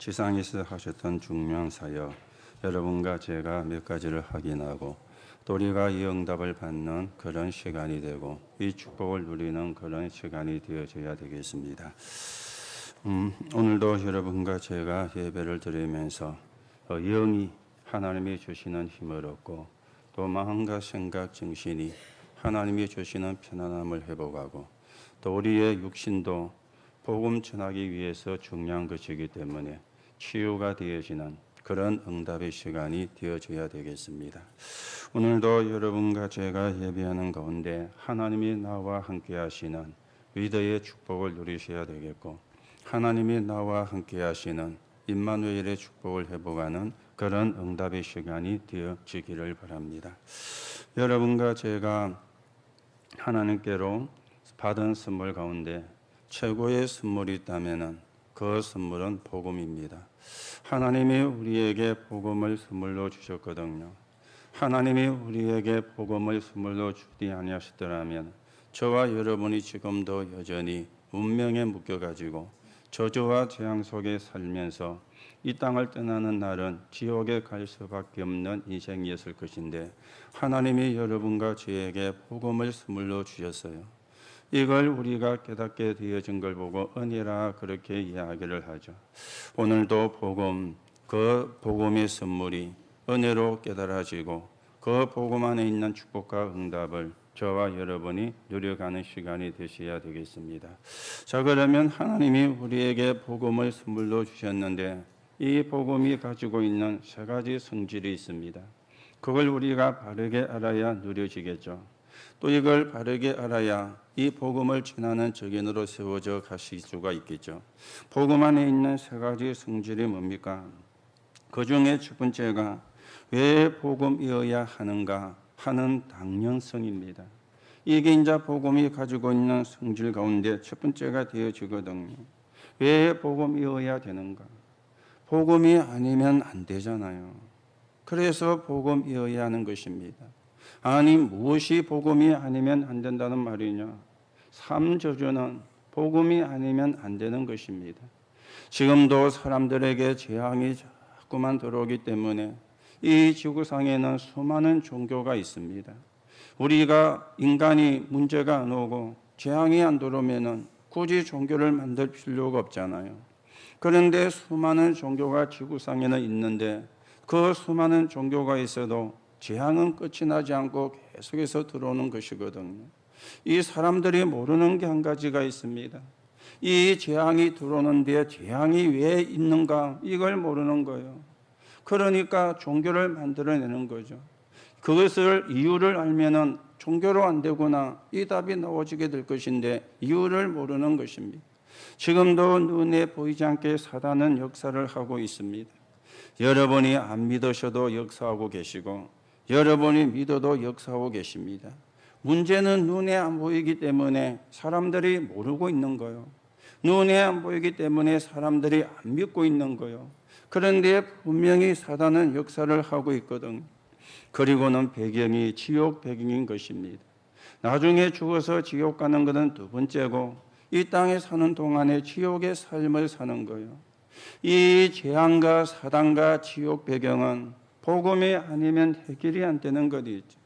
지상에서 하셨던 중요한 사역, 여러분과 제가 몇 가지를 확인하고 또 우리가 이 응답을 받는 그런 시간이 되고 이 축복을 누리는 그런 시간이 되어져야 되겠습니다. 오늘도 여러분과 제가 예배를 드리면서 영이 하나님이 주시는 힘을 얻고 또 마음과 생각, 정신이 하나님이 주시는 편안함을 회복하고 또 우리의 육신도 복음 전하기 위해서 중요한 것이기 때문에 치유가 되어지는 그런 응답의 시간이 되어져야 되겠습니다. 오늘도 여러분과 제가 예배하는 가운데 하나님이 나와 함께 하시는 위대의 축복을 누리셔야 되겠고 하나님이 나와 함께 하시는 임마누엘의 축복을 회복하는 그런 응답의 시간이 되어지기를 바랍니다. 여러분과 제가 하나님께로 받은 선물 가운데 최고의 선물이 있다면 그 선물은 복음입니다. 하나님이 우리에게 복음을 선물로 주셨거든요. 하나님이 우리에게 복음을 선물로 주지 아니하셨더라면 저와 여러분이 지금도 여전히 운명에 묶여가지고 저주와 재앙 속에 살면서 이 땅을 떠나는 날은 지옥에 갈 수밖에 없는 인생이었을 것인데 하나님이 여러분과 저에게 복음을 선물로 주셨어요. 이걸 우리가 깨닫게 되어진 걸 보고 은혜라 그렇게 이야기를 하죠. 오늘도 복음, 그 복음의 선물이 은혜로 깨달아지고 그 복음 안에 있는 축복과 응답을 저와 여러분이 누려가는 시간이 되셔야 되겠습니다. 자, 그러면 하나님이 우리에게 복음을 선물로 주셨는데 이 복음이 가지고 있는 세 가지 성질이 있습니다. 그걸 우리가 바르게 알아야 누려지겠죠. 또 이걸 바르게 알아야 이 복음을 전하는 적인으로 세워져 가실 수가 있겠죠. 복음 안에 있는 세 가지 성질이 뭡니까? 그 중에 첫 번째가 왜 복음이어야 하는가 하는 당연성입니다. 이게 이제 복음이 가지고 있는 성질 가운데 첫 번째가 되어지거든요. 왜 복음이어야 되는가? 복음이 아니면 안 되잖아요. 그래서 복음이어야 하는 것입니다. 아니 무엇이 복음이 아니면 안 된다는 말이냐? 삼저주는 복음이 아니면 안 되는 것입니다. 지금도 사람들에게 재앙이 자꾸만 들어오기 때문에 이 지구상에는 수많은 종교가 있습니다. 우리가 인간이 문제가 안 오고 재앙이 안 들어오면 굳이 종교를 만들 필요가 없잖아요. 그런데 수많은 종교가 지구상에는 있는데 그 수많은 종교가 있어도 재앙은 끝이 나지 않고 계속해서 들어오는 것이거든요. 이 사람들이 모르는 게 한 가지가 있습니다. 이 재앙이 들어오는데 재앙이 왜 있는가 이걸 모르는 거예요. 그러니까 종교를 만들어내는 거죠. 그것을 이유를 알면은 종교로 안 되구나 이 답이 나오지게 될 것인데 이유를 모르는 것입니다. 지금도 눈에 보이지 않게 사단은 역사를 하고 있습니다. 여러분이 안 믿으셔도 역사하고 계시고 여러분이 믿어도 역사하고 계십니다. 문제는 눈에 안 보이기 때문에 사람들이 모르고 있는 거예요. 눈에 안 보이기 때문에 사람들이 안 믿고 있는 거예요. 그런데 분명히 사단은 역사를 하고 있거든요. 그리고는 배경이 지옥 배경인 것입니다. 나중에 죽어서 지옥 가는 것은 두 번째고 이 땅에 사는 동안에 지옥의 삶을 사는 거예요. 이 재앙과 사단과 지옥 배경은 복음이 아니면 해결이 안 되는 것이죠.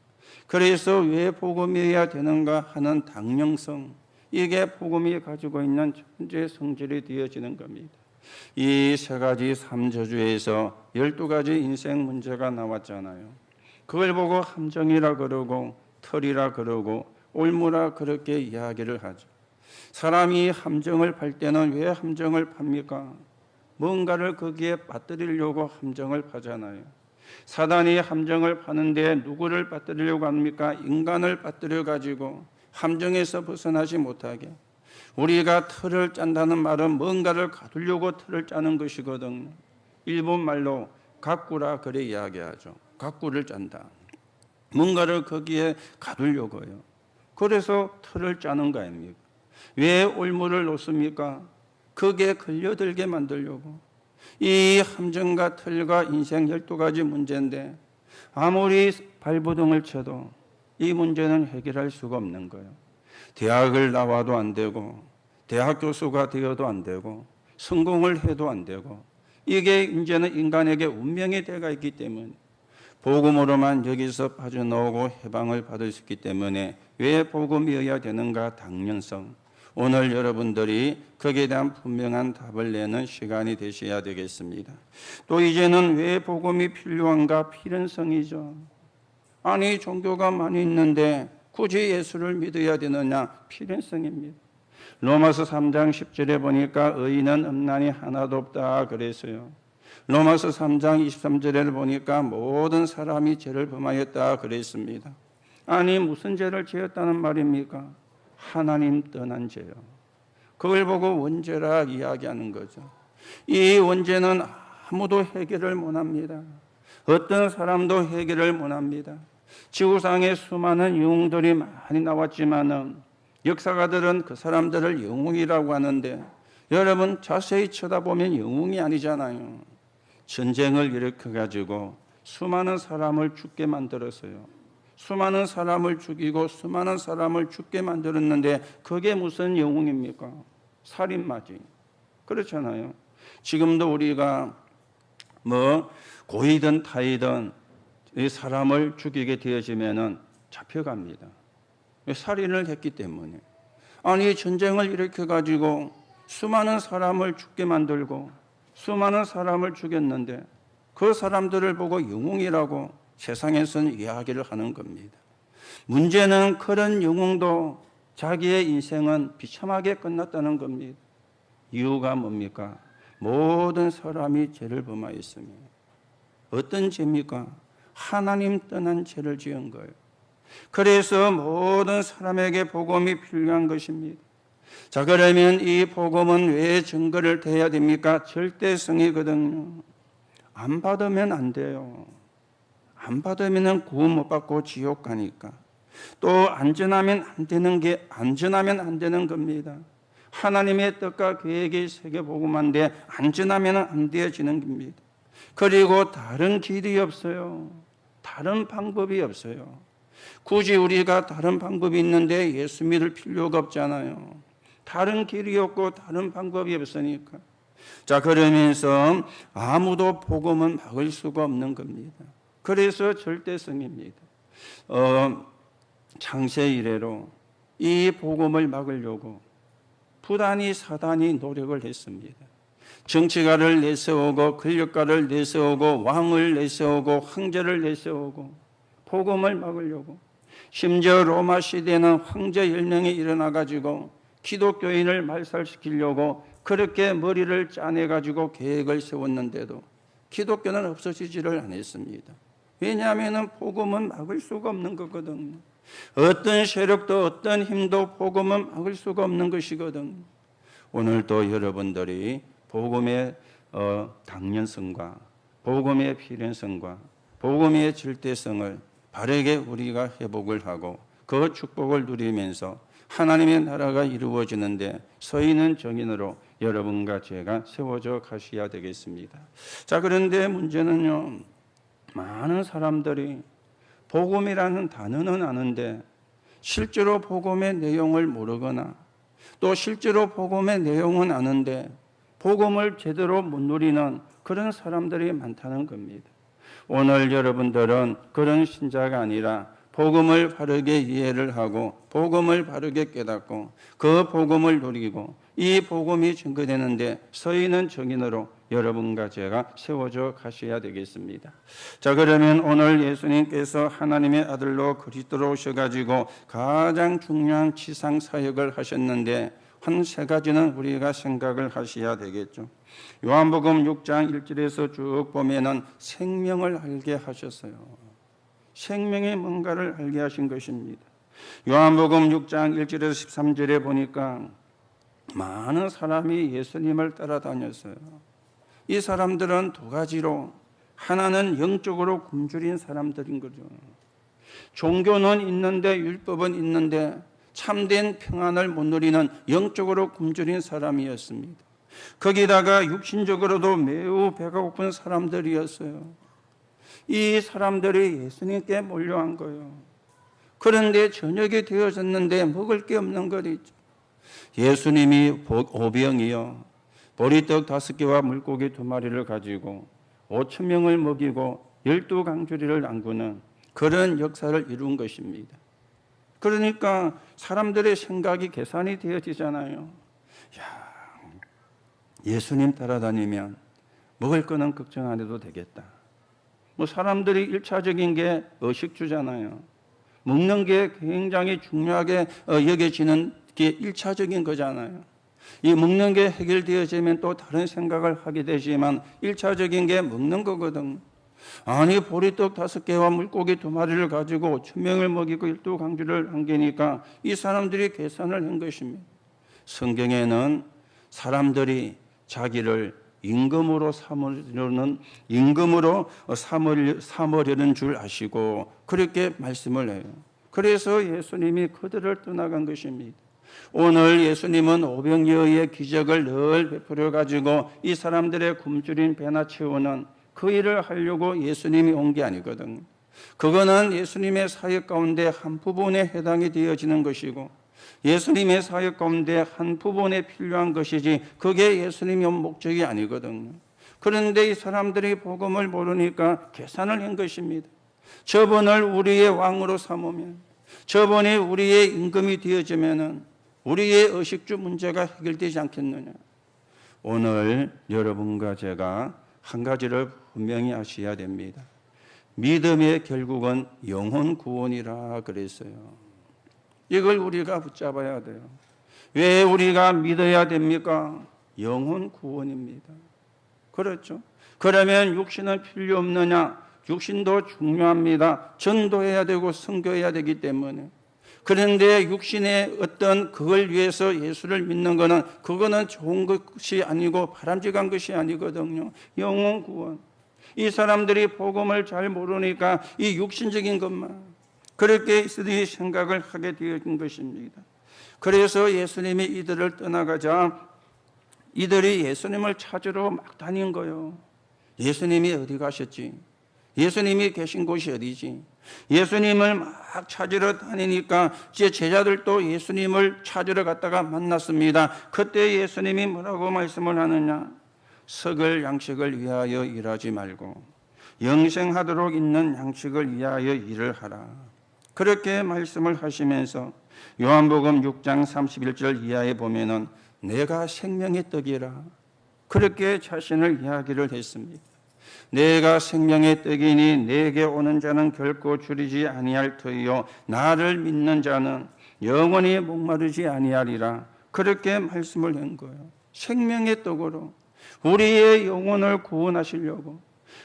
그래서 왜 복음이어야 되는가 하는 당연성, 이게 복음이 가지고 있는 첫 번째 성질이 되어지는 겁니다. 이 세 가지 삼저주에서 12가지 인생 문제가 나왔잖아요. 그걸 보고 함정이라 그러고 털이라 그러고 올무라 그렇게 이야기를 하죠. 사람이 함정을 팔 때는 왜 함정을 팝니까? 뭔가를 거기에 빠뜨리려고 함정을 파잖아요. 사단이 함정을 파는데 누구를 빠뜨리려고 합니까? 인간을 빠뜨려 가지고 함정에서 벗어나지 못하게. 우리가 틀을 짠다는 말은 뭔가를 가두려고 틀을 짜는 것이거든요. 일본 말로 가꾸라 그래 이야기하죠. 가꾸를 짠다. 뭔가를 거기에 가두려고요. 그래서 틀을 짜는 거 아닙니까? 왜 올무를 놓습니까? 거기에 걸려들게 만들려고. 이 함정과 틀과 인생 12가지 문제인데 아무리 발버둥을 쳐도 이 문제는 해결할 수가 없는 거예요. 대학을 나와도 안 되고 대학 교수가 되어도 안 되고 성공을 해도 안 되고 이게 이제는 인간에게 운명이 되어 있기 때문에 복음으로만 여기서 빠져나오고 해방을 받을 수 있기 때문에 왜 복음이어야 되는가 당연성. 오늘 여러분들이 거기에 대한 분명한 답을 내는 시간이 되셔야 되겠습니다. 또 이제는 왜 복음이 필요한가 필연성이죠. 아니 종교가 많이 있는데 굳이 예수를 믿어야 되느냐 필연성입니다. 로마서 3장 10절에 보니까 의인은 없나니 하나도 없다 그랬어요. 로마서 3장 23절에 보니까 모든 사람이 죄를 범하였다 그랬습니다. 아니 무슨 죄를 지었다는 말입니까? 하나님 떠난 죄요. 그걸 보고 원죄라 이야기하는 거죠. 이 원죄는 아무도 해결을 못합니다. 어떤 사람도 해결을 못합니다. 지구상에 수많은 영웅들이 많이 나왔지만은 역사가들은 그 사람들을 영웅이라고 하는데 여러분 자세히 쳐다보면 영웅이 아니잖아요. 전쟁을 일으켜가지고 수많은 사람을 죽게 만들었어요. 수많은 사람을 죽이고 수많은 사람을 죽게 만들었는데 그게 무슨 영웅입니까? 살인마지. 그렇잖아요. 지금도 우리가 고이든 타이든 이 사람을 죽이게 되어지면은 잡혀갑니다. 살인을 했기 때문에. 아니 전쟁을 일으켜가지고 수많은 사람을 죽게 만들고 수많은 사람을 죽였는데 그 사람들을 보고 영웅이라고 세상에서는 이야기를 하는 겁니다. 문제는 그런 영웅도 자기의 인생은 비참하게 끝났다는 겁니다. 이유가 뭡니까? 모든 사람이 죄를 범하였습니다. 어떤 죄입니까? 하나님 떠난 죄를 지은 거예요. 그래서 모든 사람에게 복음이 필요한 것입니다. 자, 그러면 이 복음은 왜 증거를 대야 됩니까? 절대성이거든요. 안 받으면 안 돼요. 안 받으면 구원 못 받고 지옥 가니까. 또 안전하면 안 되는 겁니다. 하나님의 뜻과 계획이 세계 복음한데 안전하면 안 되어지는 겁니다. 그리고 다른 길이 없어요. 다른 방법이 없어요. 굳이 우리가 다른 방법이 있는데 예수 믿을 필요가 없잖아요. 다른 길이 없고 다른 방법이 없으니까. 자, 그러면서 아무도 복음은 막을 수가 없는 겁니다. 그래서 절대성입니다. 창세 이래로 이 복음을 막으려고 부단히 사단이 노력을 했습니다. 정치가를 내세우고 권력가를 내세우고 왕을 내세우고 황제를 내세우고 복음을 막으려고. 심지어 로마 시대는 황제 10명이 일어나가지고 기독교인을 말살시키려고 그렇게 머리를 짜내가지고 계획을 세웠는데도 기독교는 없어지지를 않았습니다. 왜냐하면 복음은 막을 수가 없는 거거든요. 어떤 세력도 어떤 힘도 복음은 막을 수가 없는 것이거든요. 오늘도 여러분들이 복음의 당연성과 복음의 필연성과 복음의 절대성을 바르게 우리가 회복을 하고 그 축복을 누리면서 하나님의 나라가 이루어지는데 서 있는 정인으로 여러분과 제가 세워져 가셔야 되겠습니다. 자, 그런데 문제는요, 많은 사람들이 복음이라는 단어는 아는데 실제로 복음의 내용을 모르거나 또 실제로 복음의 내용은 아는데 복음을 제대로 못 누리는 그런 사람들이 많다는 겁니다. 오늘 여러분들은 그런 신자가 아니라 복음을 바르게 이해를 하고 복음을 바르게 깨닫고 그 복음을 누리고 이 복음이 증거되는데 서 있는 증인으로 여러분과 제가 세워져 가셔야 되겠습니다. 자, 그러면 오늘 예수님께서 하나님의 아들로 그리스도로 오셔가지고 가장 중요한 지상 사역을 하셨는데 한 세 가지는 우리가 생각을 하셔야 되겠죠. 요한복음 6장 1절에서 쭉 보면은 생명을 알게 하셨어요. 생명의 뭔가를 알게 하신 것입니다. 요한복음 6장 1절에서 13절에 보니까 많은 사람이 예수님을 따라다녔어요. 이 사람들은 두 가지로, 하나는 영적으로 굶주린 사람들인 거죠. 종교는 있는데 율법은 있는데 참된 평안을 못 누리는 영적으로 굶주린 사람이었습니다. 거기다가 육신적으로도 매우 배가 고픈 사람들이었어요. 이 사람들이 예수님께 몰려한 거예요. 그런데 저녁이 되어졌는데 먹을 게 없는 거죠. 예수님이 오병이요, 보리떡 5개와 물고기 2마리를 가지고 5,000명을 먹이고 12강주리를 안구는 그런 역사를 이룬 것입니다. 그러니까 사람들의 생각이 계산이 되어지잖아요. 예수님 따라다니면 먹을 거는 걱정 안 해도 되겠다. 사람들이 1차적인 게 의식주잖아요. 먹는 게 굉장히 중요하게 여겨지는 게 1차적인 거잖아요. 이 먹는 게 해결되어지면 또 다른 생각을 하게 되지만 1차적인 게 먹는 거거든요. 아니 보리떡 5개와 물고기 2마리를 가지고 5,000명을 먹이고 12강주를 안기니까 이 사람들이 계산을 한 것입니다. 성경에는 사람들이 자기를 임금으로 삼으려는 줄 아시고 그렇게 말씀을 해요. 그래서 예수님이 그들을 떠나간 것입니다. 오늘 예수님은 오병이어의 기적을 늘 베풀어 가지고 이 사람들의 굶주린 배나 채우는 그 일을 하려고 예수님이 온 게 아니거든요. 그거는 예수님의 사역 가운데 한 부분에 해당이 되어지는 것이고 예수님의 사역 가운데 한 부분에 필요한 것이지 그게 예수님의 목적이 아니거든요. 그런데 이 사람들이 복음을 모르니까 계산을 한 것입니다. 저분을 우리의 왕으로 삼으면, 저분이 우리의 임금이 되어지면은 우리의 의식주 문제가 해결되지 않겠느냐. 오늘 여러분과 제가 한 가지를 분명히 아셔야 됩니다. 믿음의 결국은 영혼 구원이라 그랬어요. 이걸 우리가 붙잡아야 돼요. 왜 우리가 믿어야 됩니까? 영혼 구원입니다. 그렇죠? 그러면 육신은 필요 없느냐? 육신도 중요합니다. 전도해야 되고 선교해야 되기 때문에. 그런데 육신의 어떤 그걸 위해서 예수를 믿는 거는 그거는 좋은 것이 아니고 바람직한 것이 아니거든요. 영혼 구원. 이 사람들이 복음을 잘 모르니까 이 육신적인 것만 그렇게 이들이 생각을 하게 되어진 것입니다. 그래서 예수님이 이들을 떠나가자 이들이 예수님을 찾으러 막 다닌 거예요. 예수님이 어디 가셨지? 예수님이 계신 곳이 어디지? 예수님을 막 찾으러 다니니까 제 제자들도 예수님을 찾으러 갔다가 만났습니다. 그때 예수님이 뭐라고 말씀을 하느냐? 썩을 양식을 위하여 일하지 말고 영생하도록 있는 양식을 위하여 일을 하라. 그렇게 말씀을 하시면서 요한복음 6장 31절 이하에 보면은 내가 생명의 떡이라 그렇게 자신을 이야기를 했습니다. 내가 생명의 떡이니 내게 오는 자는 결코 줄이지 아니할 터이요 나를 믿는 자는 영원히 목마르지 아니하리라. 그렇게 말씀을 한 거예요. 생명의 떡으로 우리의 영혼을 구원하시려고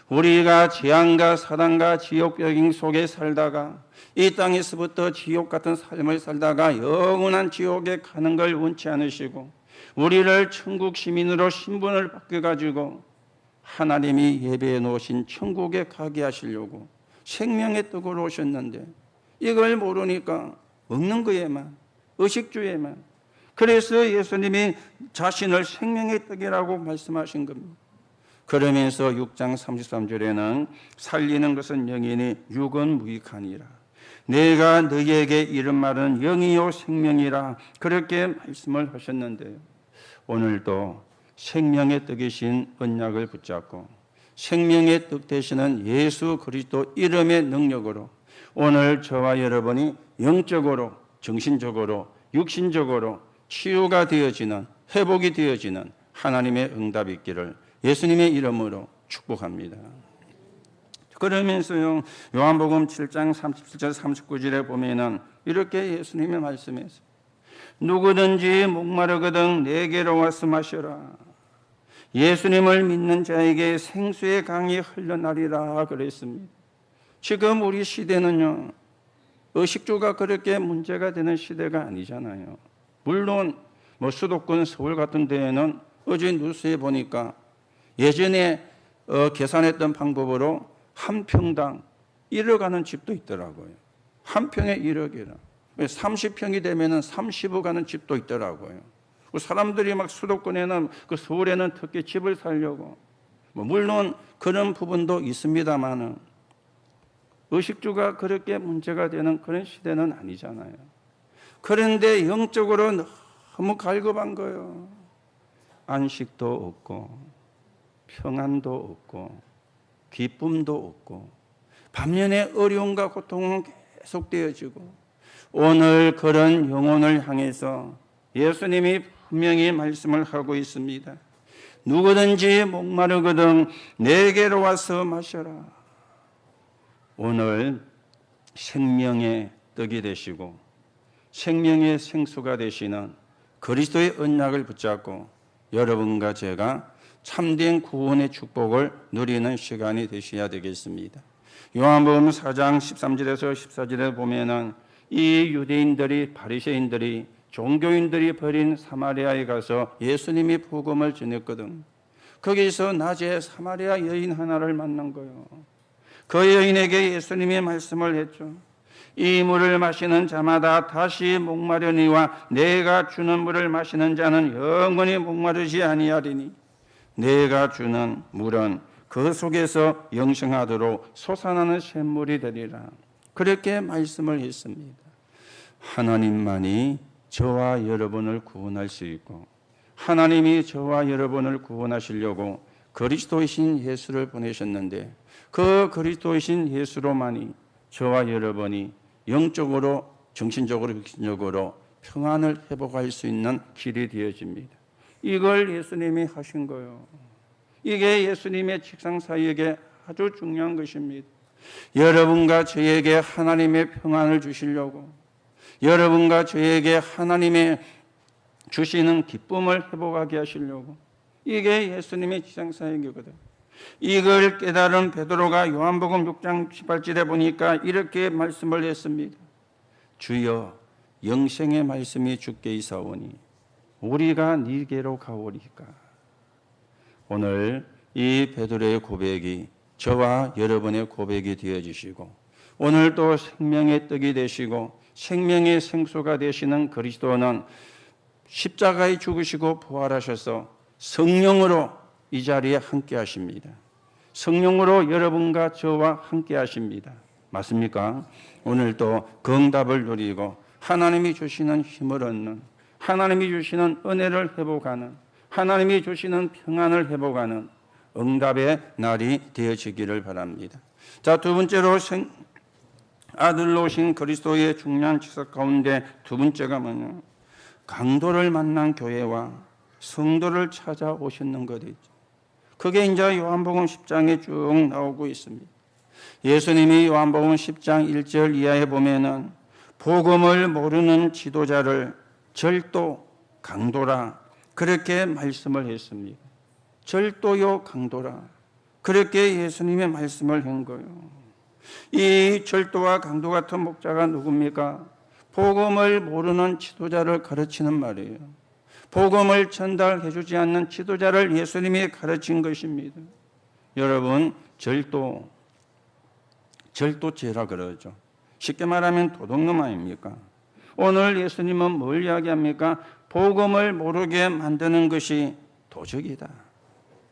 우리가 재앙과 사단과 지옥병 속에 살다가 이 땅에서부터 지옥 같은 삶을 살다가 영원한 지옥에 가는 걸 원치 않으시고 우리를 천국 시민으로 신분을 바꿔가지고 하나님이 예배해 놓으신 천국에 가게 하시려고 생명의 떡으로 오셨는데 이걸 모르니까 먹는 거에만 의식주에만 그래서 예수님이 자신을 생명의 떡이라고 말씀하신 겁니다. 그러면서 6장 33절에는 살리는 것은 영이니 육은 무익하니라. 내가 너희에게 이른 말은 영이요 생명이라 그렇게 말씀을 하셨는데요. 오늘도 생명의 떡이신 언약을 붙잡고 생명의 떡 되시는 예수 그리스도 이름의 능력으로 오늘 저와 여러분이 영적으로 정신적으로 육신적으로 치유가 되어지는 회복이 되어지는 하나님의 응답이 있기를 예수님의 이름으로 축복합니다. 그러면서요 요한복음 7장 37절 39절에 보면은 이렇게 예수님이 말씀했어요. 누구든지 목마르거든 내게로 와서 마셔라. 예수님을 믿는 자에게 생수의 강이 흘러나리라 그랬습니다. 지금 우리 시대는요 의식주가 그렇게 문제가 되는 시대가 아니잖아요. 물론 수도권 서울 같은 데에는 어제 뉴스에 보니까 예전에 계산했던 방법으로 한 평당 1억 하는 집도 있더라고요. 한 평에 1억이라. 30평이 되면은 30억 하는 집도 있더라고요. 사람들이 막 수도권에는 그 서울에는 특히 집을 살려고 물론 그런 부분도 있습니다만은 의식주가 그렇게 문제가 되는 그런 시대는 아니잖아요. 그런데 영적으로 너무 갈급한 거예요. 안식도 없고 평안도 없고 기쁨도 없고 반면에 어려움과 고통은 계속되어지고 오늘 그런 영혼을 향해서 예수님이 분명히 말씀을 하고 있습니다. 누구든지 목마르거든 내게로 와서 마셔라. 오늘 생명의 떡이 되시고 생명의 생수가 되시는 그리스도의 언약을 붙잡고 여러분과 제가 참된 구원의 축복을 누리는 시간이 되셔야 되겠습니다. 요한복음 4장 13절에서 14절에 보면은 이 유대인들이 바리새인들이 종교인들이 버린 사마리아에 가서 예수님이 복음을 전했거든. 거기서 낮에 사마리아 여인 하나를 만난 거예요. 그 여인에게 예수님이 말씀을 했죠. 이 물을 마시는 자마다 다시 목마르니와 내가 주는 물을 마시는 자는 영원히 목마르지 아니하리니 내가 주는 물은 그 속에서 영생하도록 솟아나는 샘물이 되리라. 그렇게 말씀을 했습니다. 하나님만이 저와 여러분을 구원할 수 있고 하나님이 저와 여러분을 구원하시려고 그리스도이신 예수를 보내셨는데 그 그리스도이신 예수로만이 저와 여러분이 영적으로 정신적으로 육신적으로 평안을 회복할 수 있는 길이 되어집니다. 이걸 예수님이 하신 거예요. 이게 예수님의 책상 사역에 아주 중요한 것입니다. 여러분과 저에게 하나님의 평안을 주시려고 여러분과 저에게 하나님의 주시는 기쁨을 회복하게 하시려고 이게 예수님의 책상 사역이거든. 이걸 깨달은 베드로가 요한복음 6장 18절에 보니까 이렇게 말씀을 했습니다. 주여 영생의 말씀이 주께 있사오니 우리가 네게로 가오리까. 오늘 이 베드로의 고백이 저와 여러분의 고백이 되어주시고 오늘 또 생명의 떡이 되시고 생명의 생수가 되시는 그리스도는 십자가에 죽으시고 부활하셔서 성령으로 이 자리에 함께 하십니다. 성령으로 여러분과 저와 함께 하십니다. 맞습니까? 오늘 또 응답을 누리고 하나님이 주시는 힘을 얻는 하나님이 주시는 은혜를 회복하는 하나님이 주시는 평안을 회복하는 응답의 날이 되어지기를 바랍니다. 자, 두 번째로 아들로 오신 그리스도의 중요한 직석 가운데 두 번째가 뭐냐? 강도를 만난 교회와 성도를 찾아오셨는 것이죠. 그게 이제 요한복음 10장에 쭉 나오고 있습니다. 예수님이 요한복음 10장 1절 이하에 보면은 복음을 모르는 지도자를 절도, 강도라 그렇게 말씀을 했습니다. 절도요, 강도라 그렇게 예수님의 말씀을 한 거예요. 이 절도와 강도 같은 목자가 누굽니까? 복음을 모르는 지도자를 가르치는 말이에요. 복음을 전달해 주지 않는 지도자를 예수님이 가르친 것입니다. 여러분, 절도죄라 그러죠. 쉽게 말하면 도둑놈 아닙니까? 오늘 예수님은 뭘 이야기합니까? 복음을 모르게 만드는 것이 도적이다.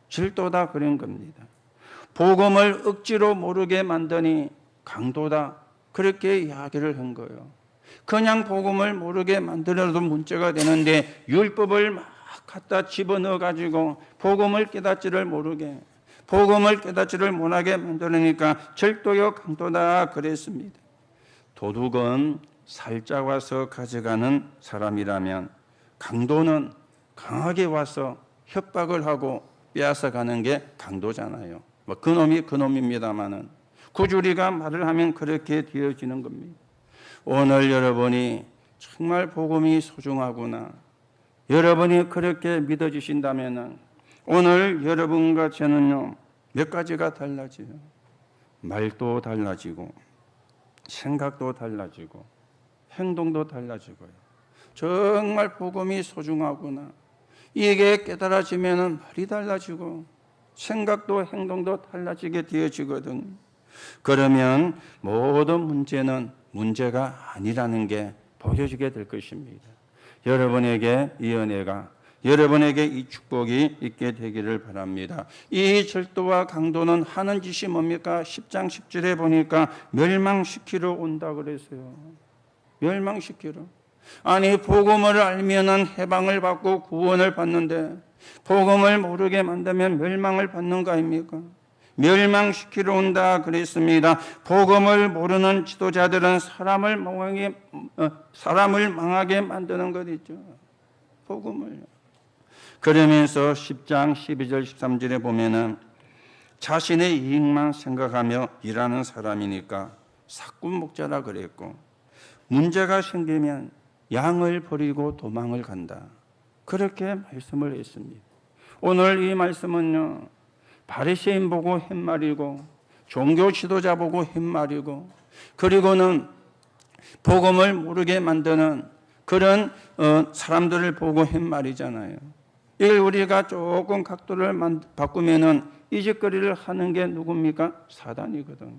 절도다 그런 겁니다. 복음을 억지로 모르게 만드니 강도다. 그렇게 이야기를 한 거예요. 그냥 복음을 모르게 만들어도 문제가 되는데 율법을 막 갖다 집어넣어 가지고 복음을 깨닫지를 모르게 복음을 깨닫지를 못하게 만들으니까 절도요 강도다 그랬습니다. 도둑은 살짝 와서 가져가는 사람이라면 강도는 강하게 와서 협박을 하고 빼앗아가는 게 강도잖아요. 뭐 그놈이 그놈입니다마는 구주리가 말을 하면 그렇게 되어지는 겁니다. 오늘 여러분이 정말 복음이 소중하구나. 여러분이 그렇게 믿어주신다면 오늘 여러분과 저는요 몇 가지가 달라져요. 말도 달라지고 생각도 달라지고 행동도 달라지고요. 정말 복음이 소중하구나. 이게 깨달아지면 말이 달라지고 생각도 행동도 달라지게 되어지거든. 그러면 모든 문제는 문제가 아니라는 게 보여지게 될 것입니다. 여러분에게 이 은혜가 여러분에게 이 축복이 있게 되기를 바랍니다. 이 절도와 강도는 하는 짓이 뭡니까? 10장 10절에 보니까 멸망시키러 온다 그랬어요. 멸망시키러. 아니 복음을 알면은 해방을 받고 구원을 받는데 복음을 모르게 만들면 멸망을 받는 거 아닙니까? 멸망시키러 온다 그랬습니다. 복음을 모르는 지도자들은 사람을 망하게 만드는 것 있죠. 복음을. 그러면서 10장 12절 13절에 보면은 자신의 이익만 생각하며 일하는 사람이니까 사꾼 목자라 그랬고, 문제가 생기면 양을 버리고 도망을 간다, 그렇게 말씀을 했습니다. 오늘 이 말씀은요, 바리새인 보고 햇말이고 종교 지도자 보고 햇말이고, 그리고는 복음을 모르게 만드는 그런 사람들을 보고 햇말이잖아요. 이걸 우리가 조금 각도를 바꾸면은 이 짓거리를 하는 게 누굽니까? 사단이거든요.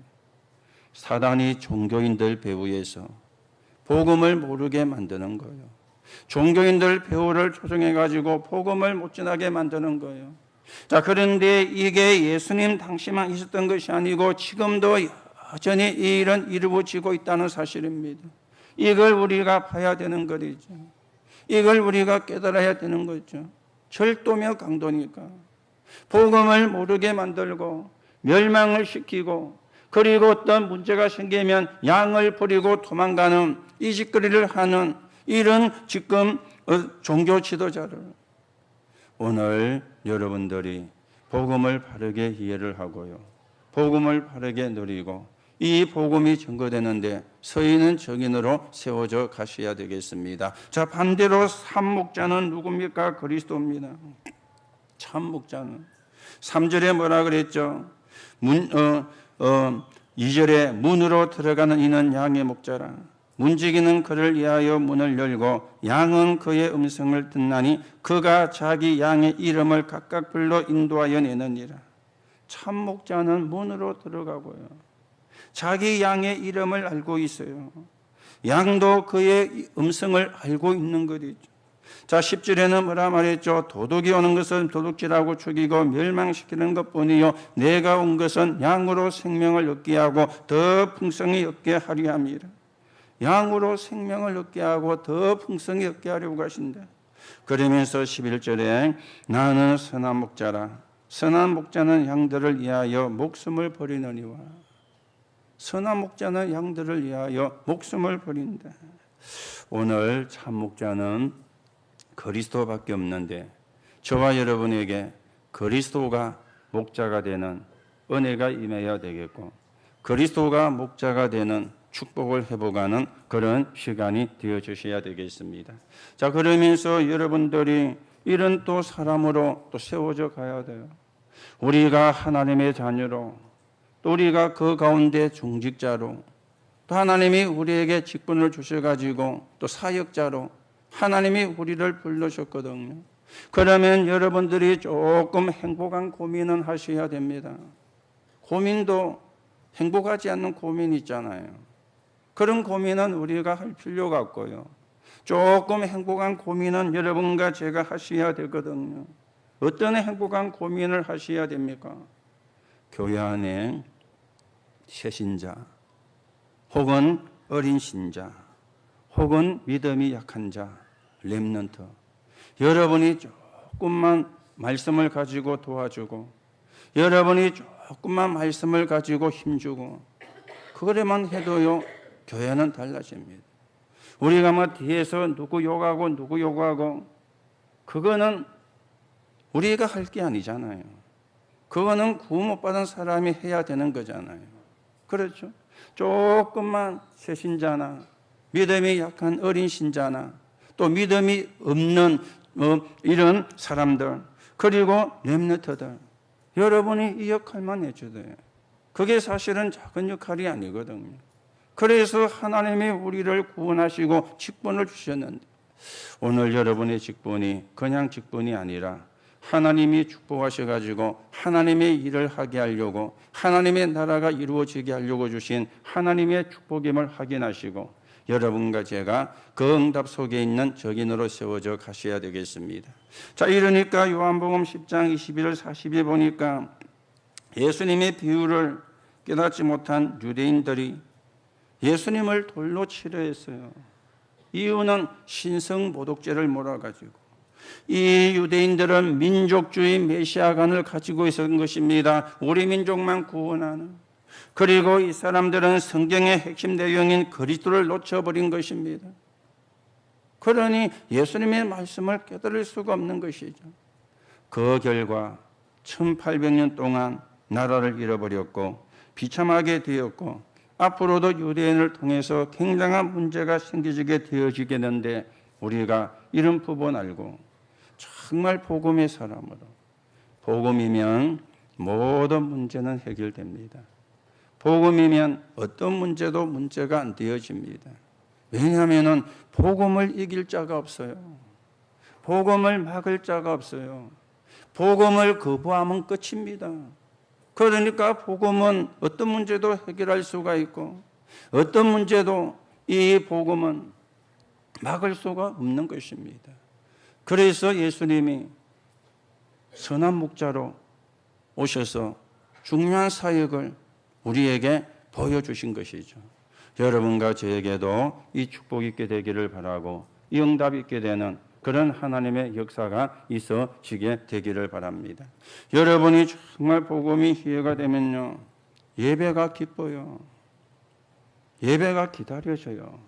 사단이 종교인들 배후에서 복음을 모르게 만드는 거예요. 종교인들 배후를 조종해가지고 복음을 못 전하게 만드는 거예요. 자, 그런데 이게 예수님 당시만 있었던 것이 아니고 지금도 여전히 이 일은 이루어지고 있다는 사실입니다. 이걸 우리가 봐야 되는 거죠. 이걸 우리가 깨달아야 되는 거죠. 절도며 강도니까. 복음을 모르게 만들고 멸망을 시키고, 그리고 어떤 문제가 생기면 양을 버리고 도망가는 이 짓거리를 하는 이런 지금 종교 지도자를, 오늘 여러분들이 복음을 바르게 이해를 하고요, 복음을 바르게 누리고 이 복음이 증거되는데 서 있는 증인으로 세워져 가셔야 되겠습니다. 자, 반대로 참목자는 누굽니까? 그리스도입니다. 참목자는 3절에 뭐라 그랬죠? 2절에 문으로 들어가는 이는 양의 목자라. 문지기는 그를 위하여 문을 열고 양은 그의 음성을 듣나니 그가 자기 양의 이름을 각각 불러 인도하여 내느니라. 참목자는 문으로 들어가고요, 자기 양의 이름을 알고 있어요. 양도 그의 음성을 알고 있는 것이죠. 자, 10절에는 뭐라 말했죠? 도둑이 오는 것은 도둑질하고 죽이고 멸망시키는 것뿐이요 내가 온 것은 양으로 생명을 얻게 하고 더 풍성히 얻게 하려 함이라. 양으로 생명을 얻게 하고 더 풍성히 얻게 하려고 하신다. 그러면서 11절에 나는 선한 목자라. 선한 목자는 양들을 위하여 목숨을 버리느니와. 선한 목자는 양들을 위하여 목숨을 버린다. 오늘 참 목자는 그리스도밖에 없는데 저와 여러분에게 그리스도가 목자가 되는 은혜가 임해야 되겠고, 그리스도가 목자가 되는 축복을 회복하는 그런 시간이 되어 주셔야 되겠습니다. 자, 그러면서 여러분들이 이런 또 사람으로 또 세워져 가야 돼요. 우리가 하나님의 자녀로, 또 우리가 그 가운데 중직자로, 또 하나님이 우리에게 직분을 주셔가지고 또 사역자로 하나님이 우리를 불러셨거든요. 그러면 여러분들이 조금 행복한 고민은 하셔야 됩니다. 고민도 행복하지 않는 고민이 있잖아요. 그런 고민은 우리가 할 필요가 없고요, 조금 행복한 고민은 여러분과 제가 하셔야 되거든요. 어떤 행복한 고민을 하셔야 됩니까? 교회 안에 새신자 혹은 어린 신자 혹은 믿음이 약한 자, 렘넌트, 여러분이 조금만 말씀을 가지고 도와주고, 여러분이 조금만 말씀을 가지고 힘주고, 그거래만 해도요 교회는 달라집니다. 우리가 뭐 뒤에서 누구 욕하고 그거는 우리가 할 게 아니잖아요. 그거는 구원 못 받은 사람이 해야 되는 거잖아요. 그렇죠? 조금만 새신자나 믿음이 약한 어린 신자나 또 믿음이 없는 이런 사람들, 그리고 렘넌트들, 여러분이 이 역할만 해줘야 돼요. 그게 사실은 작은 역할이 아니거든요. 그래서 하나님이 우리를 구원하시고 직분을 주셨는데, 오늘 여러분의 직분이 그냥 직분이 아니라 하나님이 축복하셔가지고 하나님의 일을 하게 하려고, 하나님의 나라가 이루어지게 하려고 주신 하나님의 축복임을 확인하시고 여러분과 제가 그 응답 속에 있는 적인으로 세워져 가셔야 되겠습니다. 자, 이러니까 요한복음 10장 21, 40에 보니까 예수님의 비유를 깨닫지 못한 유대인들이 예수님을 돌로 치려 했어요. 이유는 신성모독죄를 몰아가지고 이 유대인들은 민족주의 메시아관을 가지고 있었던 것입니다. 우리 민족만 구원하는. 그리고 이 사람들은 성경의 핵심 내용인 그리스도를 놓쳐버린 것입니다. 그러니 예수님의 말씀을 깨달을 수가 없는 것이죠. 그 결과 1800년 동안 나라를 잃어버렸고 비참하게 되었고 앞으로도 유대인을 통해서 굉장한 문제가 생기게 되어지겠는데 우리가 이런 부분 알고 정말 복음의 사람으로 복음이면 모든 문제는 해결됩니다. 복음이면 어떤 문제도 문제가 안 되어집니다. 왜냐하면 복음을 이길 자가 없어요. 복음을 막을 자가 없어요. 복음을 거부하면 끝입니다. 그러니까 복음은 어떤 문제도 해결할 수가 있고 어떤 문제도 이 복음은 막을 수가 없는 것입니다. 그래서 예수님이 선한 목자로 오셔서 중요한 사역을 우리에게 보여주신 것이죠. 여러분과 저에게도 이 축복이 있게 되기를 바라고 이 응답이 있게 되는 그런 하나님의 역사가 있어지게 되기를 바랍니다. 여러분이 정말 복음이 이해가 되면요, 예배가 기뻐요. 예배가 기다려져요.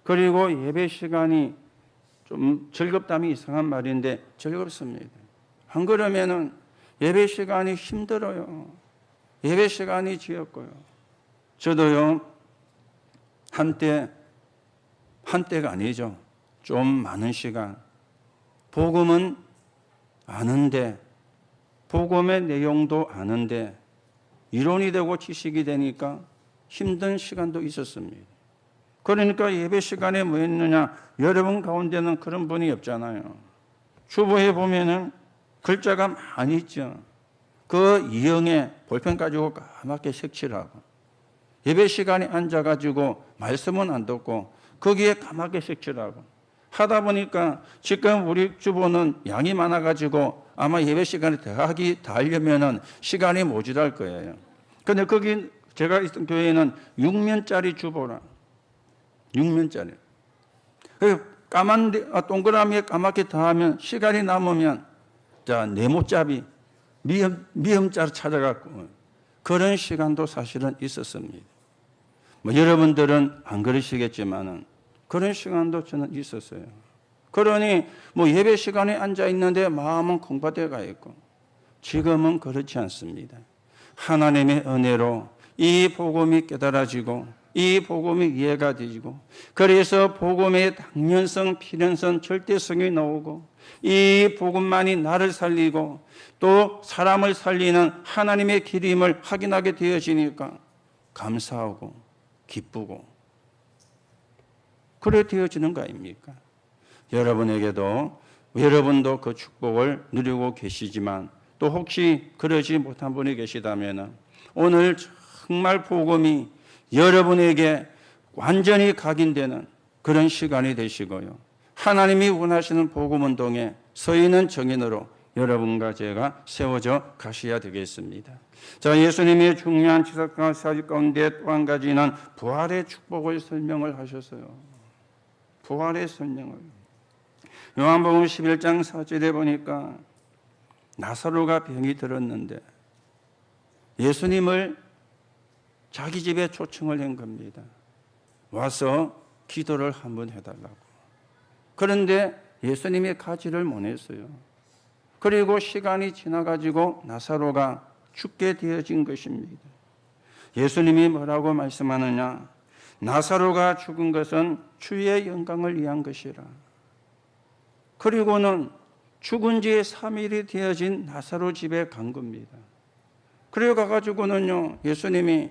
그리고 예배 시간이 좀 즐겁다면 이상한 말인데 즐겁습니다. 안 그러면은 예배 시간이 힘들어요. 예배 시간이 지겹고요. 저도요, 한때가 아니죠. 좀 많은 시간. 복음은 아는데, 복음의 내용도 아는데, 이론이 되고 지식이 되니까 힘든 시간도 있었습니다. 그러니까 예배 시간에 뭐 했느냐? 여러분 가운데는 그런 분이 없잖아요. 주보에 보면은 글자가 많이 있죠. 그 이형에 볼펜 가지고 까맣게 색칠하고 예배 시간에 앉아가지고 말씀은 안 듣고 거기에 까맣게 색칠하고 하다 보니까 지금 우리 주보는 양이 많아가지고 아마 예배 시간에 다 하려면은 시간이 모자랄 거예요. 근데 거기 제가 있던 교회는 6면짜리 주보라. 6면짜리. 까만 동그라미에 까맣게 더하면 시간이 남으면 자 네모잡이 미음자로 찾아갖고 그런 시간도 사실은 있었습니다. 뭐 여러분들은 안 그러시겠지만은 그런 시간도 저는 있었어요. 그러니 뭐 예배 시간에 앉아 있는데 마음은 공부되어 가 있고 지금은 그렇지 않습니다. 하나님의 은혜로 이 복음이 깨달아지고 이 복음이 이해가 되고 그래서 복음의 당연성, 필연성, 절대성이 나오고 이 복음만이 나를 살리고 또 사람을 살리는 하나님의 길임을 확인하게 되어지니까 감사하고 기쁘고 그래 되어지는 거 아닙니까? 여러분도 그 축복을 누리고 계시지만 또 혹시 그러지 못한 분이 계시다면 오늘 정말 복음이 여러분에게 완전히 각인되는 그런 시간이 되시고요. 하나님이 원하시는 복음 운동에 서 있는 정인으로 여러분과 제가 세워져 가셔야 되겠습니다. 자, 예수님의 중요한 지식과 사실 가운데 또 한 가지는 부활의 축복을 설명을 하셨어요. 부활의 설명을. 요한복음 11장 4절에 보니까 나사로가 병이 들었는데 예수님을 자기 집에 초청을 한 겁니다. 와서 기도를 한번 해달라고. 그런데 예수님이 가지를 못했어요. 그리고 시간이 지나가지고 나사로가 죽게 되어진 것입니다. 예수님이 뭐라고 말씀하느냐? 나사로가 죽은 것은 주의 영광을 위한 것이라. 그리고는 죽은 지 3일이 되어진 나사로 집에 간 겁니다. 그래 가가지고는요, 예수님이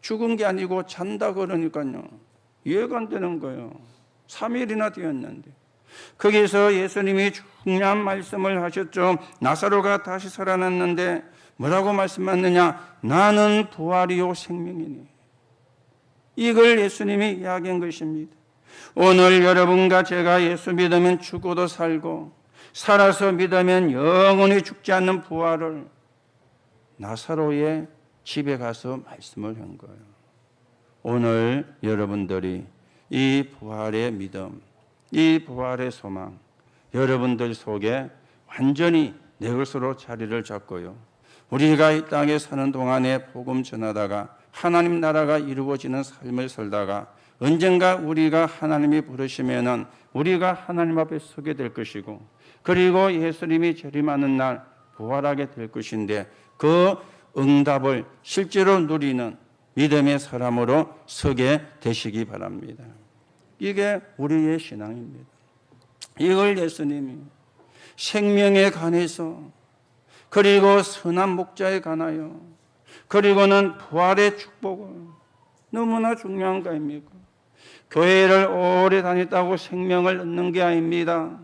죽은 게 아니고 잔다 그러니까요, 이해가 안 되는 거예요. 3일이나 되었는데. 거기서 예수님이 중요한 말씀을 하셨죠. 나사로가 다시 살아났는데 뭐라고 말씀하느냐? 나는 부활이요 생명이니. 이걸 예수님이 이야기한 것입니다. 오늘 여러분과 제가 예수 믿으면 죽어도 살고 살아서 믿으면 영원히 죽지 않는 부활을 나사로의 집에 가서 말씀을 한 거예요. 오늘 여러분들이 이 부활의 믿음, 이 부활의 소망, 여러분들 속에 완전히 내 것으로 자리를 잡고요. 우리가 이 땅에 사는 동안에 복음 전하다가 하나님 나라가 이루어지는 삶을 살다가 언젠가 우리가 하나님이 부르시면은 우리가 하나님 앞에 서게 될 것이고, 그리고 예수님이 재림하는 날 부활하게 될 것인데, 그 응답을 실제로 누리는 믿음의 사람으로 서게 되시기 바랍니다. 이게 우리의 신앙입니다. 이걸 예수님이 생명에 관해서, 그리고 선한 목자에 관하여, 그리고는 부활의 축복을, 너무나 중요한 거 아닙니까? 교회를 오래 다녔다고 생명을 얻는 게 아닙니다.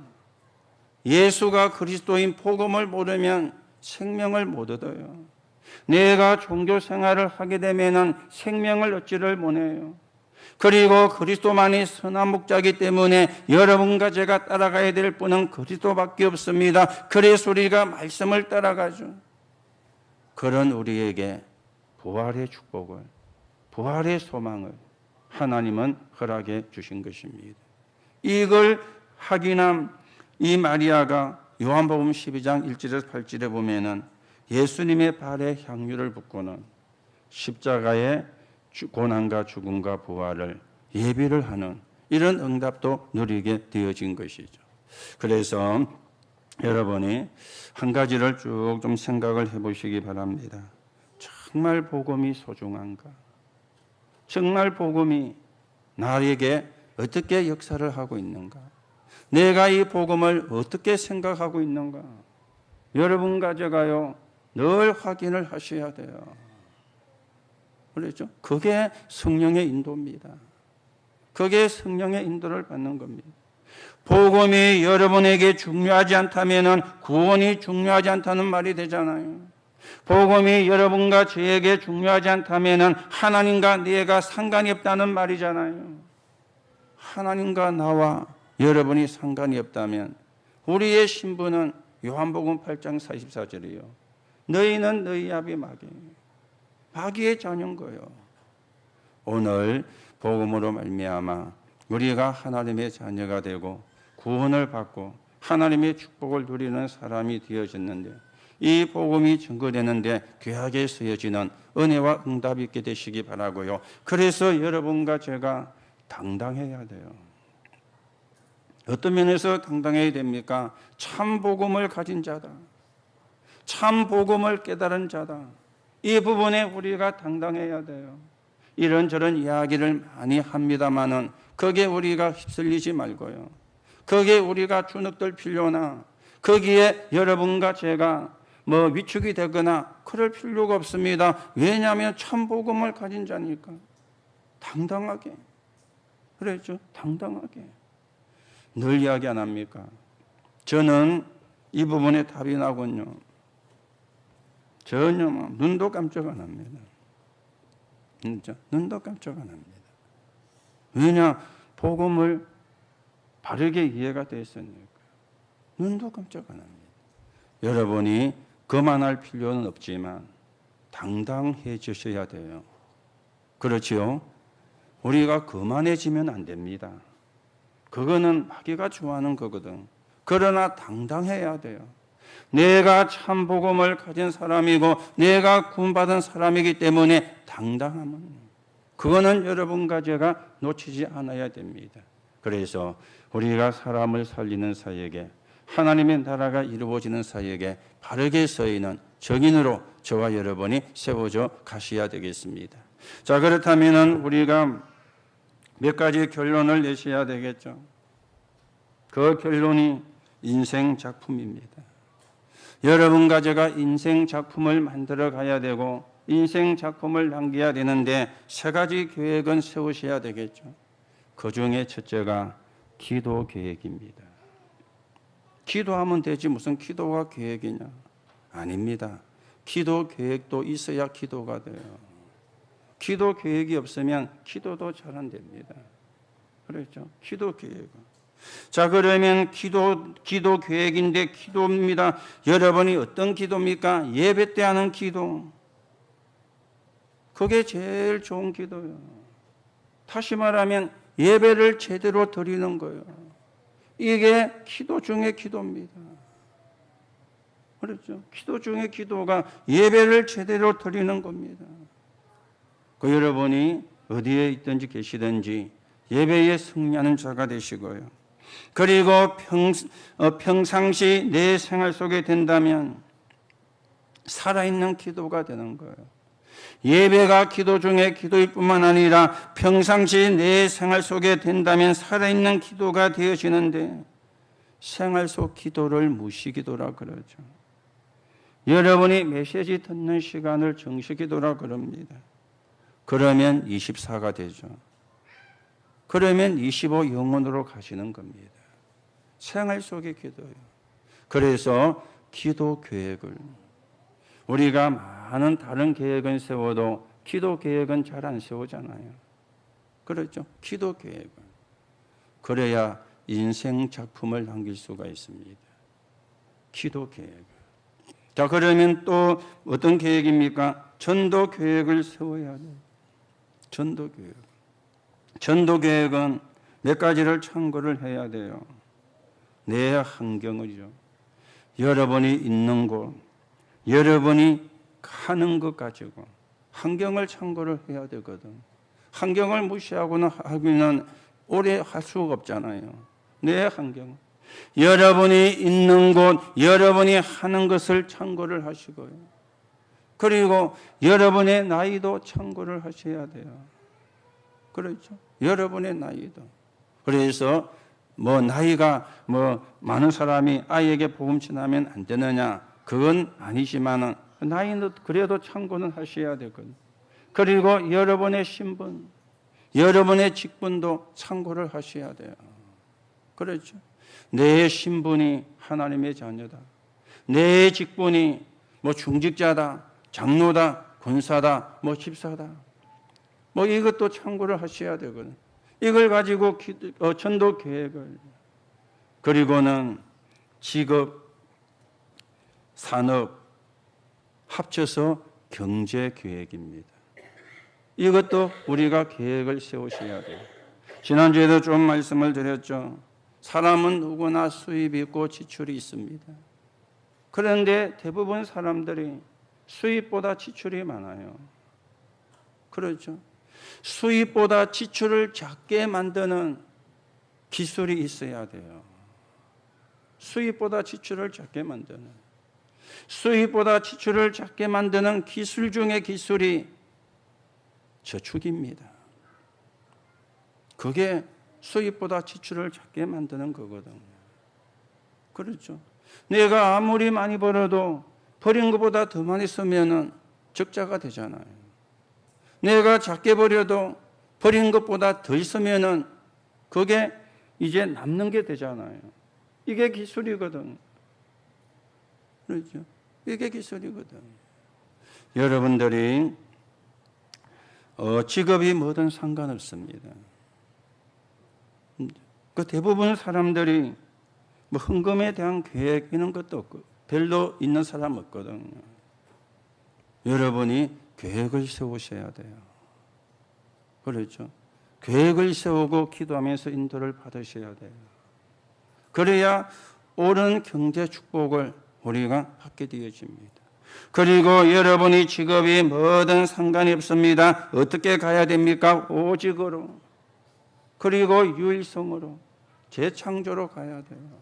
예수가 그리스도인 복음을 모르면 생명을 못 얻어요. 내가 종교 생활을 하게 되면은 생명을 얻지를 못해요. 그리고 그리스도만이 선한 목자이기 때문에 여러분과 제가 따라가야 될 분은 그리스도밖에 없습니다. 그래서 우리가 말씀을 따라가죠. 그런 우리에게 부활의 축복을, 부활의 소망을 하나님은 허락해 주신 것입니다. 이걸 확인한 이 마리아가 요한복음 12장 1절에서 8절에 보면은 예수님의 발에 향유를 붓고는 십자가의 고난과 죽음과 부활을 예비를 하는 이런 응답도 누리게 되어진 것이죠. 그래서 여러분이 한 가지를 쭉 좀 생각을 해보시기 바랍니다. 정말 복음이 소중한가? 정말 복음이 나에게 어떻게 역사를 하고 있는가? 내가 이 복음을 어떻게 생각하고 있는가? 여러분과 제가요, 늘 확인을 하셔야 돼요. 그렇죠? 그게 성령의 인도입니다. 그게 성령의 인도를 받는 겁니다. 복음이 여러분에게 중요하지 않다면 구원이 중요하지 않다는 말이 되잖아요. 복음이 여러분과 저에게 중요하지 않다면 하나님과 내가 상관이 없다는 말이잖아요. 하나님과 나와 여러분이 상관이 없다면 우리의 신분은 요한복음 8장 44절이요. 너희는 너희 아비 마귀의 자녀인 거예요. 오늘 복음으로 말미암아 우리가 하나님의 자녀가 되고 구원을 받고 하나님의 축복을 누리는 사람이 되어졌는데, 이 복음이 증거되는데 귀하게 쓰여지는 은혜와 응답이 있게 되시기 바라고요. 그래서 여러분과 제가 당당해야 돼요. 어떤 면에서 당당해야 됩니까? 참 복음을 가진 자다, 참 복음을 깨달은 자다. 이 부분에 우리가 당당해야 돼요. 이런저런 이야기를 많이 합니다마는 거기에 우리가 휩쓸리지 말고요. 거기에 우리가 주눅들 필요나 거기에 여러분과 제가 위축이 되거나 그럴 필요가 없습니다. 왜냐하면 참 복음을 가진 자니까. 당당하게. 그랬죠? 당당하게. 늘 이야기 안 합니까? 저는 이 부분에 답이 나군요. 전혀 눈도 깜짝 안 합니다. 진짜 눈도 깜짝 안 합니다. 왜냐? 복음을 바르게 이해가 됐으니까. 눈도 깜짝 안 합니다. 여러분이 그만할 필요는 없지만 당당해지셔야 돼요. 그렇지요? 우리가 거만해지면 안 됩니다. 그거는 마귀가 좋아하는 거거든. 그러나 당당해야 돼요. 내가 참 복음을 가진 사람이고 내가 구원받은 사람이기 때문에 당당함은, 그거는 여러분과 제가 놓치지 않아야 됩니다. 그래서 우리가 사람을 살리는 사역에, 하나님의 나라가 이루어지는 사역에 바르게 서있는 정인으로 저와 여러분이 세워져 가셔야 되겠습니다. 자, 그렇다면 우리가 몇 가지 결론을 내셔야 되겠죠. 그 결론이 인생 작품입니다. 여러분과 제가 인생 작품을 만들어 가야 되고 인생 작품을 남겨야 되는데 세 가지 계획은 세우셔야 되겠죠. 그 중에 첫째가 기도 계획입니다. 기도하면 되지 무슨 기도가 계획이냐? 아닙니다. 기도 계획도 있어야 기도가 돼요. 기도 계획이 없으면 기도도 잘 안 됩니다. 그렇죠? 기도 계획은. 자, 그러면 기도 계획인데 기도입니다. 여러분이 어떤 기도입니까? 예배 때 하는 기도. 그게 제일 좋은 기도예요. 다시 말하면 예배를 제대로 드리는 거예요. 이게 기도 중의 기도입니다. 그렇죠? 기도 중의 기도가 예배를 제대로 드리는 겁니다. 그 여러분이 어디에 있든지 계시든지 예배에 승리하는 자가 되시고요. 그리고 평상시 내 생활 속에 된다면 살아있는 기도가 되는 거예요. 예배가 기도 중에 기도일 뿐만 아니라 평상시 내 생활 속에 된다면 살아있는 기도가 되어지는데 생활 속 기도를 무시기도라 그러죠. 여러분이 메시지 듣는 시간을 정시기도라 그럽니다. 그러면 24가 되죠. 그러면 25 영원으로 가시는 겁니다. 생활 속의 기도예요. 그래서 기도 계획을 우리가 많은 다른 계획은 세워도 기도 계획은 잘 안 세우잖아요. 그렇죠? 기도 계획은 그래야 인생 작품을 남길 수가 있습니다. 기도 계획. 자, 그러면 또 어떤 계획입니까? 전도 계획을 세워야 돼요. 전도 계획. 전도 계획은 몇 가지를 참고를 해야 돼요. 내 환경을요. 여러분이 있는 곳, 여러분이 가는 것 가지고 환경을 참고를 해야 되거든. 환경을 무시하고는 하기는 오래 할 수가 없잖아요. 내 환경. 여러분이 있는 곳, 여러분이 하는 것을 참고를 하시고요. 그리고 여러분의 나이도 참고를 하셔야 돼요. 그렇죠? 여러분의 나이도. 그래서 나이가 많은 사람이 아이에게 복음 전하면 안 되느냐? 그건 아니지만은 나이는 그래도 참고는 하셔야 되거든요. 그리고 여러분의 신분, 여러분의 직분도 참고를 하셔야 돼요. 그렇죠? 내 신분이 하나님의 자녀다. 내 직분이 중직자다, 장로다, 권사다, 집사다. 이것도 참고를 하셔야 되거든요. 이걸 가지고 전도 계획을. 그리고는 직업, 산업 합쳐서 경제 계획입니다. 이것도 우리가 계획을 세우셔야 돼요. 지난주에도 좀 말씀을 드렸죠. 사람은 누구나 수입이 있고 지출이 있습니다. 그런데 대부분 사람들이 수입보다 지출이 많아요. 그렇죠? 수입보다 지출을 작게 만드는 기술이 있어야 돼요. 수입보다 지출을 작게 만드는. 수입보다 지출을 작게 만드는 기술 중의 기술이 저축입니다. 그게 수입보다 지출을 작게 만드는 거거든요. 그렇죠? 내가 아무리 많이 벌어도 버린 것보다 더 많이 쓰면은 적자가 되잖아요. 내가 작게 버려도 버린 것보다 더 있으면은 그게 이제 남는 게 되잖아요. 이게 기술이거든. 그렇죠? 이게 기술이거든. 여러분들이 직업이 뭐든 상관없습니다. 그 대부분 사람들이 헌금에 대한 계획 이런 것도 없고 별로 있는 사람 없거든요. 여러분이 계획을 세우셔야 돼요. 그렇죠? 계획을 세우고 기도하면서 인도를 받으셔야 돼요. 그래야 옳은 경제 축복을 우리가 받게 되어집니다. 그리고 여러분이 직업이 뭐든 상관이 없습니다. 어떻게 가야 됩니까? 오직으로. 그리고 유일성으로, 재창조로 가야 돼요.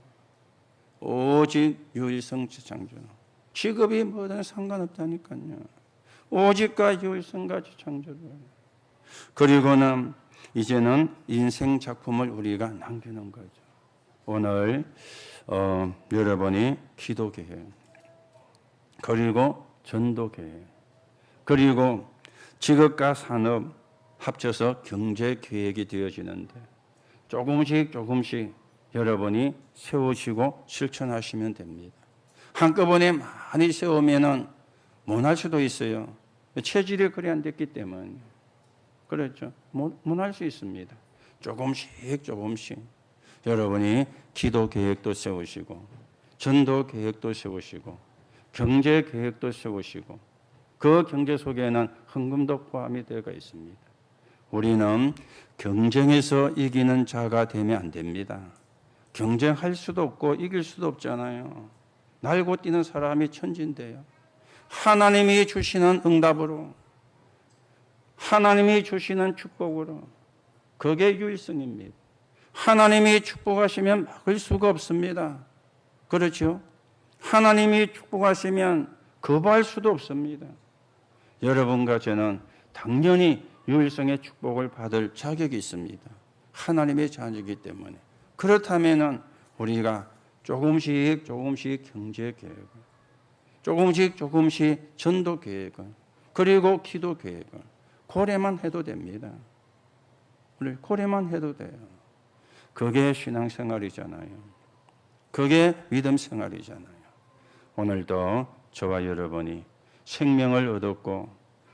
오직, 유일성, 재창조로. 직업이 뭐든 상관없다니까요. 오직과 유일성과 재창조로. 그리고는 이제는 인생 작품을 우리가 남기는 거죠. 오늘 여러분이 기도 계획, 그리고 전도 계획, 그리고 직업과 산업 합쳐서 경제 계획이 되어지는데 조금씩 여러분이 세우시고 실천하시면 됩니다. 한꺼번에 많이 세우면은 못할 수도 있어요. 체질이 그리 안 됐기 때문에. 그렇죠? 못할 수 있습니다. 조금씩 여러분이 기도 계획도 세우시고 전도 계획도 세우시고 경제 계획도 세우시고 그 경제 속에는 헌금도 포함이 되어 있습니다. 우리는 경쟁에서 이기는 자가 되면 안 됩니다. 경쟁할 수도 없고 이길 수도 없잖아요. 날고 뛰는 사람이 천지인데요. 하나님이 주시는 응답으로, 하나님이 주시는 축복으로, 그게 유일성입니다. 하나님이 축복하시면 막을 수가 없습니다. 그렇죠? 하나님이 축복하시면 거부할 수도 없습니다. 여러분과 저는 당연히 유일성의 축복을 받을 자격이 있습니다. 하나님의 자녀이기 때문에. 그렇다면 우리가 조금씩 경제 계획을, 조금씩 전도 계획을, 그리고 기도 계획을 고려만 해도 됩니다. 우리 고려만 해도 돼요. 그게 신앙생활이잖아요. 그게 믿음 생활이잖아요. 오늘도 저와 여러분이 생명을 얻었고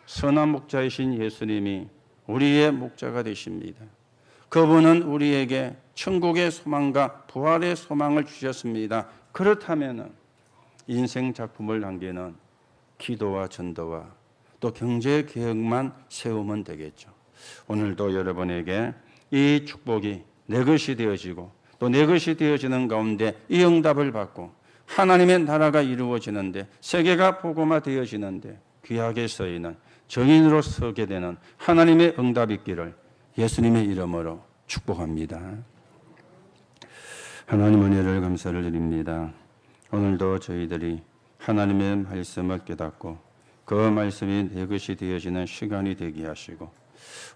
선한 목자이신 예수님이 우리의 목자가 되십니다. 그분은 우리에게 천국의 소망과 부활의 소망을 주셨습니다. 그렇다면 인생 작품을 남기는 기도와 전도와 또 경제 계획만 세우면 되겠죠. 오늘도 여러분에게 이 축복이 내 것이 되어지고 또 내 것이 되어지는 가운데 이 응답을 받고 하나님의 나라가 이루어지는데 세계가 복음화 되어지는데 귀하게 쓰이는 정인으로 서게 되는 하나님의 응답이 있기를 예수님의 이름으로 축복합니다. 하나님 은혜를 감사를 드립니다. 오늘도 저희들이 하나님의 말씀을 깨닫고 그 말씀이 내 것이 되어지는 시간이 되게 하시고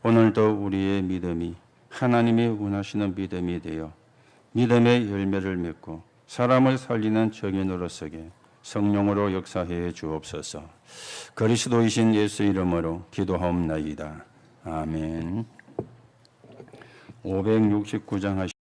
오늘도 우리의 믿음이 하나님이 원하시는 믿음이 되어 믿음의 열매를 맺고 사람을 살리는 정인으로 서게 성령으로 역사해 주옵소서. 그리스도이신 예수 이름으로 기도하옵나이다. 아멘. 569장 하시